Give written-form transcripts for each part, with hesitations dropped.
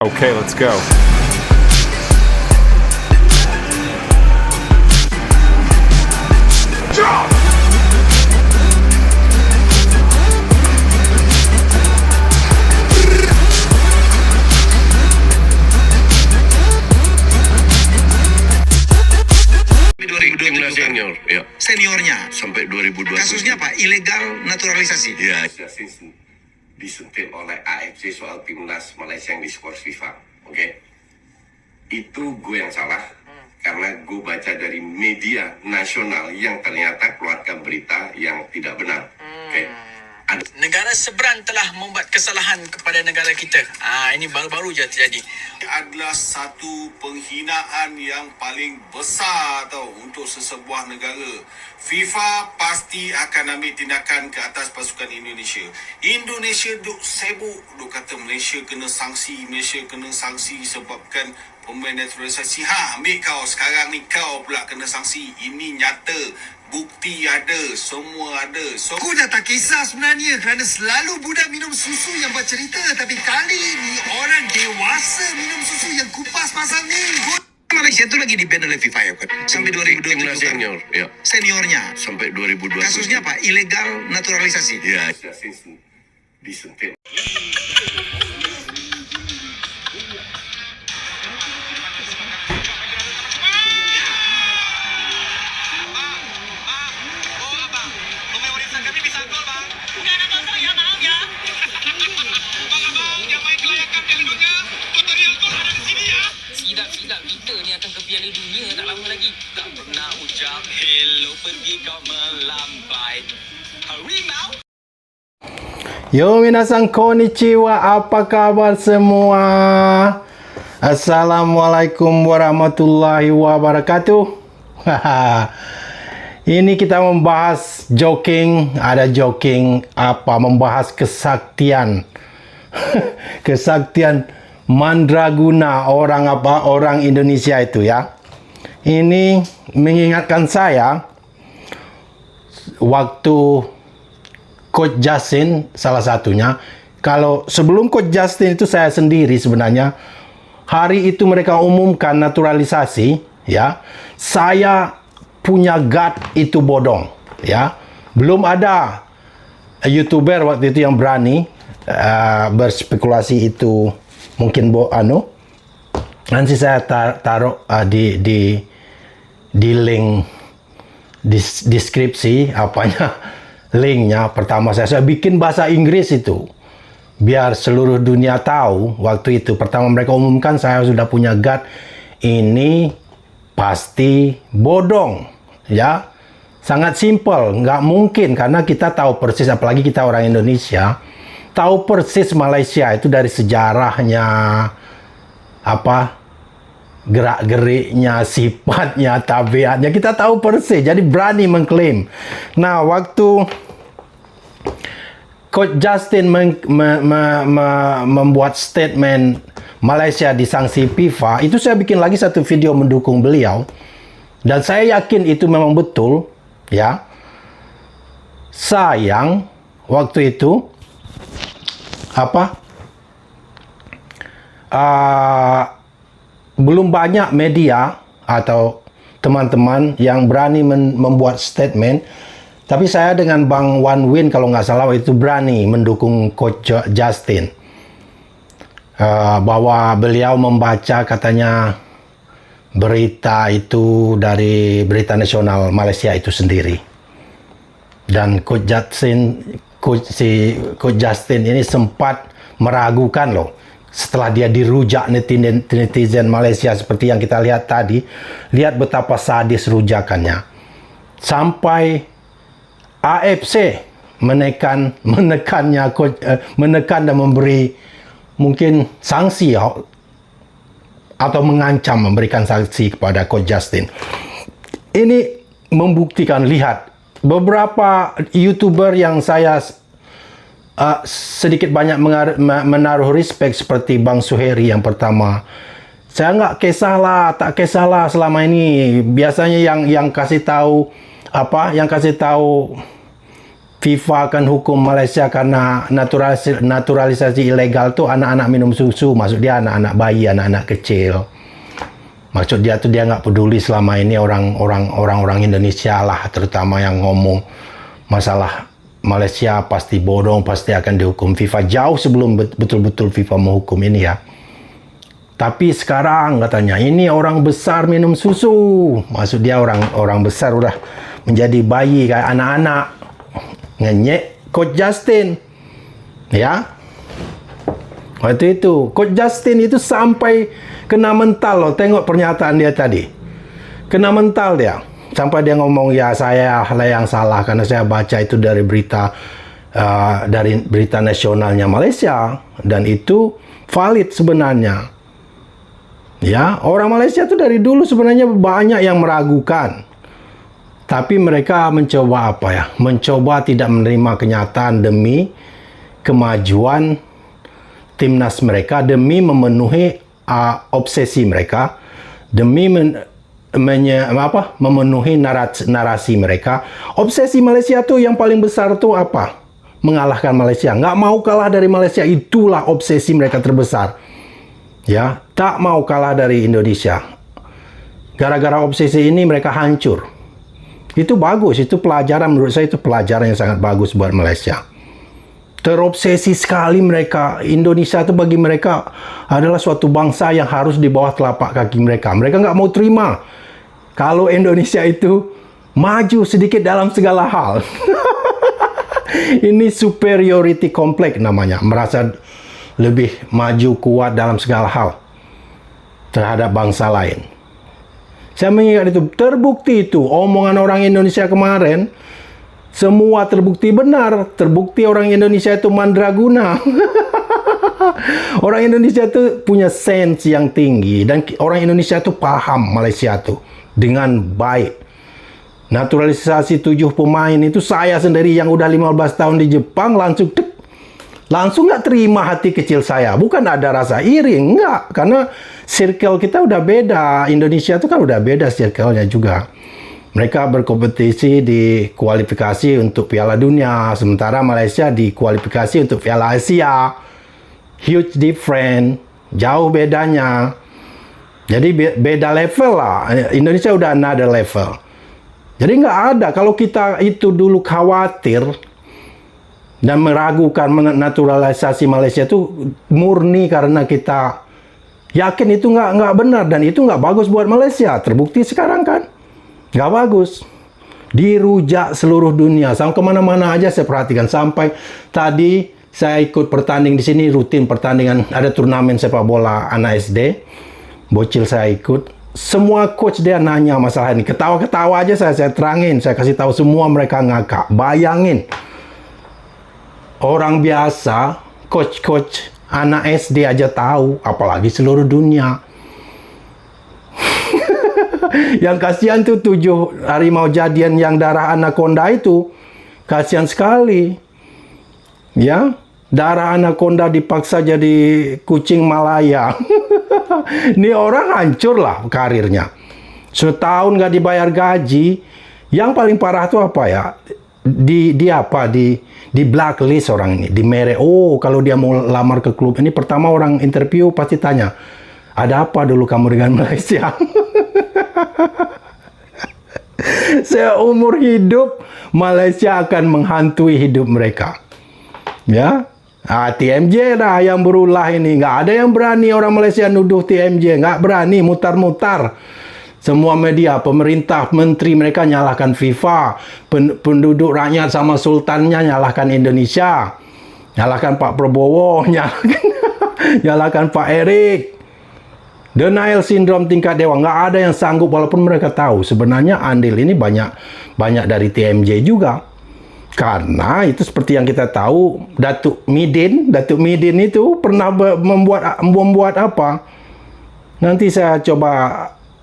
Okay, let's go. Senior, ya. Seniornya Sampai 2020. kasusnya apa? Ilegal naturalisasi. Ya, disuntik oleh AFC soal timnas Malaysia yang diskor FIFA. Oke. Itu gue yang salah. Karena gue baca dari media nasional yang ternyata keluarkan berita yang tidak benar. Oke. Negara seberang telah membuat kesalahan kepada negara kita. Ini baru-baru je terjadi. Adalah satu penghinaan yang paling besar untuk sesebuah negara. FIFA pasti akan ambil tindakan ke atas pasukan Indonesia. Indonesia duk sibuk duk kata Malaysia kena sanksi sebabkan pemain naturalisasi. Ambil kau sekarang ni, kau pula kena sanksi. Ini nyata. Bukti ada, semua ada. Aku dah tak kisah sebenarnya kerana selalu budak minum susu yang bercerita. Tapi kali ini orang dewasa minum susu yang kupas pasal ni. Malaysia tu lagi di-ban oleh FIFA ya kan? Sampai 2020 timnas senior, ya. Seniornya Sampai 2020. kasusnya apa? Ilegal naturalisasi. Ya, disuntik. Sidap-sidap kita ni akan ke Piala Dunia tak lama lagi. Tak pernah ucap hello, pergi kau melambai. Harimau. Yo minasan konnichiwa, apa kabar semua? Assalamualaikum warahmatullahi wabarakatuh. Ini kita membahas joking, membahas kesaktian. Kesaktian mandraguna orang Indonesia itu ya. Ini mengingatkan saya waktu Coach Justin salah satunya. Kalau sebelum Coach Justin itu saya sendiri sebenarnya, hari itu mereka umumkan naturalisasi ya. Saya punya gut itu bodong ya. Belum ada YouTuber waktu itu yang berani berspekulasi itu. Mungkin nanti saya taruh di link deskripsi apanya linknya. Pertama saya bikin bahasa Inggris itu biar seluruh dunia tahu. Waktu itu pertama mereka umumkan, saya sudah punya gut ini pasti bodong ya. Sangat simpel, nggak mungkin, karena kita tahu persis, apalagi kita orang Indonesia, tahu persis Malaysia itu dari sejarahnya, gerak-geriknya, sifatnya, tabiatnya, kita tahu persis, jadi berani mengklaim. Nah, waktu Coach Justin membuat statement Malaysia disanksi FIFA, itu saya bikin lagi satu video mendukung beliau, dan saya yakin itu memang betul, ya. Sayang, waktu itu belum banyak media atau teman-teman yang berani membuat statement. Tapi saya dengan Bang Wan Win kalau nggak salah itu berani mendukung Coach Justin, bahwa beliau membaca katanya berita itu dari berita nasional Malaysia itu sendiri, dan Coach Justin ini sempat meragukan loh setelah dia dirujak netizen Malaysia seperti yang kita lihat tadi. Lihat betapa sadis rujakannya, sampai AFC menekan dan memberi mungkin sanksi atau mengancam memberikan sanksi kepada Coach Justin. Ini membuktikan, lihat beberapa YouTuber yang saya sedikit banyak menaruh respect seperti Bang Suheri yang pertama. Saya nggak tak kisahlah selama ini. Biasanya yang kasih tahu FIFA akan hukum Malaysia karena naturalisasi ilegal tu anak-anak minum susu. Maksud dia anak-anak bayi, anak-anak kecil. Maksud dia tu dia nggak peduli selama ini orang-orang Indonesia lah terutama yang ngomong masalah Malaysia pasti bodong, pasti akan dihukum FIFA jauh sebelum betul-betul FIFA menghukum ini ya. Tapi sekarang katanya ini orang besar minum susu. Maksud dia orang besar udah menjadi bayi kayak anak-anak. Ngenyek Coach Justin. Ya. Waktu itu Coach Justin itu sampai kena mental loh. Tengok pernyataan dia tadi. Kena mental dia. Sampai dia ngomong ya saya lah yang salah karena saya baca itu dari berita nasionalnya Malaysia dan itu valid sebenarnya. Ya, orang Malaysia itu dari dulu sebenarnya banyak yang meragukan. Tapi mereka mencoba apa ya? Mencoba tidak menerima kenyataan demi kemajuan timnas mereka, demi memenuhi obsesi mereka, demi memenuhi narasi mereka. Obsesi Malaysia tuh yang paling besar tuh apa? Mengalahkan Malaysia. Nggak mau kalah dari Malaysia, itulah obsesi mereka terbesar. Ya, tak mau kalah dari Indonesia. Gara-gara obsesi ini mereka hancur. Itu bagus, itu pelajaran, menurut saya itu pelajaran yang sangat bagus buat Malaysia. Terobsesi sekali mereka. Indonesia itu bagi mereka adalah suatu bangsa yang harus di bawah telapak kaki mereka. Mereka nggak mau terima kalau Indonesia itu maju sedikit dalam segala hal. Ini superiority complex namanya. Merasa lebih maju kuat dalam segala hal terhadap bangsa lain. Saya mengingat itu, terbukti itu omongan orang Indonesia kemarin semua terbukti benar. Terbukti orang Indonesia itu mandraguna. Orang Indonesia itu punya sense yang tinggi dan orang Indonesia itu paham Malaysia itu dengan baik. Naturalisasi 7 pemain itu saya sendiri yang udah 15 tahun di Jepang langsung nggak terima hati kecil saya. Bukan ada rasa iri, enggak. Karena circle kita udah beda. Indonesia itu kan udah beda circle-nya juga. Mereka berkompetisi di kualifikasi untuk Piala Dunia. Sementara Malaysia di kualifikasi untuk Piala Asia. Huge difference. Jauh bedanya. Jadi beda level lah. Indonesia udah another level. Jadi nggak ada. Kalau kita itu dulu khawatir dan meragukan naturalisasi Malaysia itu murni karena kita yakin itu nggak benar dan itu nggak bagus buat Malaysia. Terbukti sekarang kan nggak bagus, dirujak seluruh dunia, sampai kemana-mana aja saya perhatikan. Sampai tadi saya ikut pertanding di sini, rutin pertandingan, ada turnamen sepak bola anak SD, bocil saya ikut. Semua coach dia nanya masalah ini, ketawa-ketawa aja saya terangin, saya kasih tahu, semua mereka ngakak. Bayangin. Orang biasa, coach-coach anak SD aja tahu, apalagi seluruh dunia. Yang kasihan tuh 7 harimau jadian yang darah anaconda itu. Kasihan sekali. Ya, darah anaconda dipaksa jadi kucing Malaya. Ini orang hancur lah karirnya. Setahun gak dibayar gaji. Yang paling parah tuh apa ya? Di blacklist orang ini, di mere. Oh, kalau dia mau lamar ke klub ini, pertama orang interview pasti tanya, ada apa dulu kamu dengan Malaysia? Seumur hidup Malaysia akan menghantui hidup mereka. Ya, TMJ dah yang berulah ini. Nggak ada yang berani orang Malaysia nuduh TMJ, nggak berani, mutar-mutar. Semua media, pemerintah, menteri mereka nyalahkan FIFA. Penduduk rakyat sama sultannya nyalahkan Indonesia. Nyalahkan Pak Prabowo, nyalahkan Pak Erik. Denial syndrome tingkat dewa. Nggak ada yang sanggup walaupun mereka tahu. Sebenarnya andil ini banyak dari TMJ juga. Karena itu seperti yang kita tahu, Datuk Midin itu pernah membuat apa? Nanti saya coba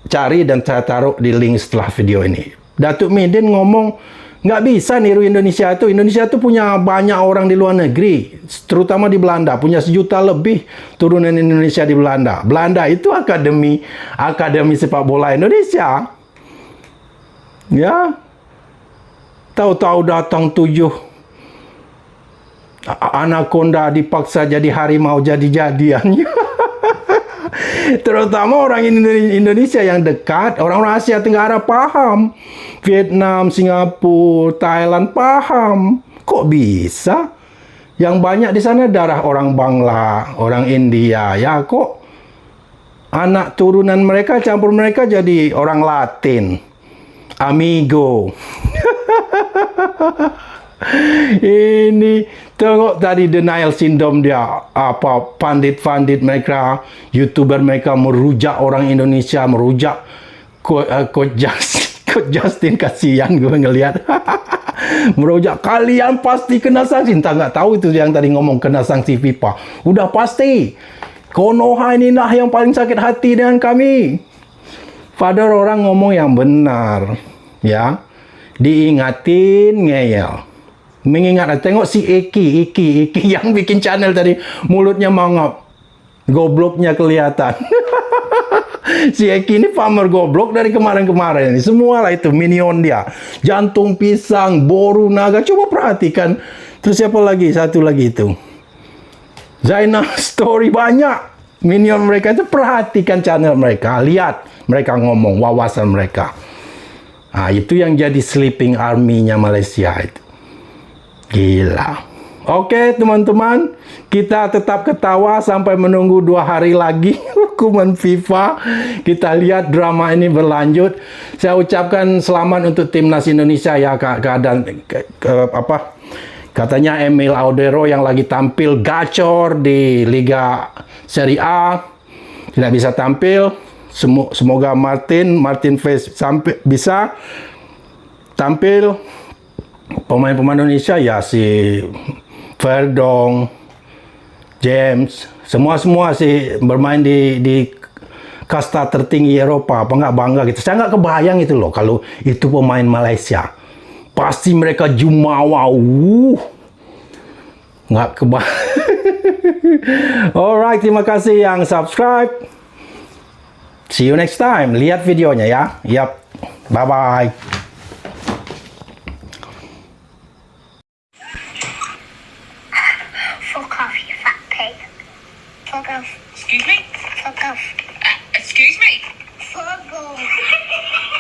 cari dan saya taruh di link setelah video ini. Datuk Midin ngomong nggak bisa niru Indonesia itu. Indonesia itu punya banyak orang di luar negeri, terutama di Belanda, punya 1 juta lebih turunan Indonesia di Belanda. Belanda itu akademi sepak bola Indonesia. Ya, tahu-tahu datang 7 anaconda dipaksa jadi harimau jadi-jadian. Terutama orang Indonesia yang dekat, orang-orang Asia Tenggara paham. Vietnam, Singapura, Thailand paham. Kok bisa? Yang banyak di sana darah orang Bangla, orang India. Ya kok anak turunan mereka campur mereka jadi orang Latin. Amigo. Ini tengok tadi denial syndrome dia, apa pandit-pandit mereka, YouTuber mereka merujak orang Indonesia, merujak Coach Justin, kasihan gue ngelihat. Merujak, kalian pasti kena sanksi. Entah nggak tahu itu yang tadi ngomong kena sanksi FIFA. Udah pasti. Konoha inilah yang paling sakit hati dengan kami. Padahal orang ngomong yang benar, ya. Diingatin ngeyel. Mengingat, tengok si Eki yang bikin channel tadi, mulutnya mangap, gobloknya kelihatan. Si Eki ini farmer goblok dari kemarin-kemarin ini, semualah itu minion dia, jantung pisang, boru naga. Coba perhatikan. Terus siapa lagi? Satu lagi itu Zainal Story, banyak minion mereka itu. Perhatikan channel mereka, lihat mereka ngomong, wawasan mereka. Nah, itu yang jadi sleeping army-nya Malaysia itu. Gila. Oke teman-teman, kita tetap ketawa sampai menunggu 2 hari lagi hukuman FIFA. Kita lihat drama ini berlanjut. Saya ucapkan selamat untuk timnas Indonesia ya, keadaan apa? Katanya Emil Audero yang lagi tampil gacor di Liga Serie A tidak bisa tampil. Semoga Martin Face sampai bisa tampil. Pemain-pemain Indonesia ya si Verdong, James, semua sih bermain di kasta tertinggi Eropa. Apa nggak bangga gitu? Saya nggak kebayang itu loh kalau itu pemain Malaysia. Pasti mereka jumawa. Nggak kebayang. Alright, terima kasih yang subscribe. See you next time. Lihat videonya ya. Yap. Bye-bye. Fuck off, you fat pig. Fuck off. Excuse me? Fuck off. Excuse me? Fuck off.